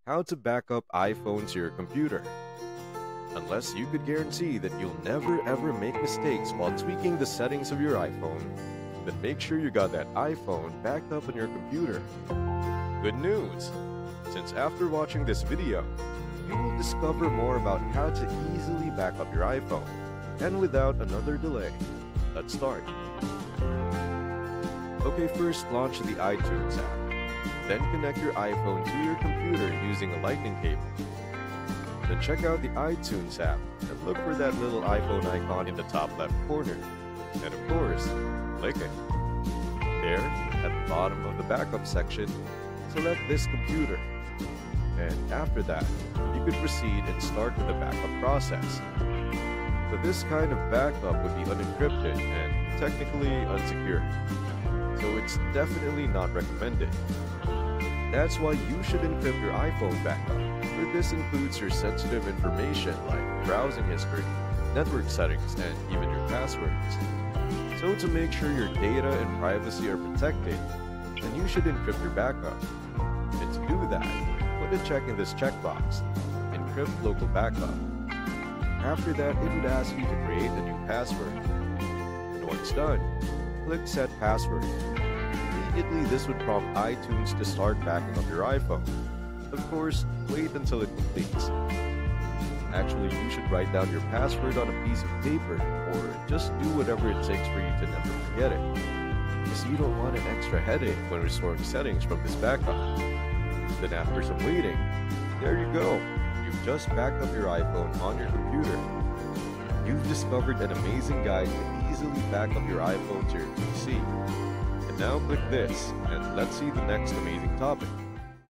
how to back up iPhone to your computer. Unless you could guarantee that you'll never ever make mistakes while tweaking the settings of your iPhone, then make sure you got that iPhone backed up on your computer. Good news! Since after watching this video, you will discover more about how to easily back up your iPhone. And without another delay, let's start. Okay, first launch the iTunes app. Then connect your iPhone to your computer using a lightning cable. Then check out the iTunes app and look for that little iPhone icon in the top left corner. And of course, click it. There, at the bottom of the backup section, select this computer. And after that, you could proceed and start with the backup process. So this kind of backup would be unencrypted and technically unsecured. So it's definitely not recommended. That's why you should encrypt your iPhone backup, for this includes your sensitive information like browsing history, network settings, and even your passwords. So to make sure your data and privacy are protected, then you should encrypt your backup. And to do that, put a check in this checkbox, encrypt local backup. After that, it would ask you to create a new password. And once done, click Set Password. Immediately, this would prompt iTunes to start backing up your iPhone. Of course, wait until it completes. Actually, you should write down your password on a piece of paper, or just do whatever it takes for you to never forget it. Because you don't want an extra headache when restoring settings from this backup. Then after some waiting, there you go. You've just backed up your iPhone on your computer. You've discovered an amazing guide to easily back up your iPhone to your PC. And now click this, and let's see the next amazing topic.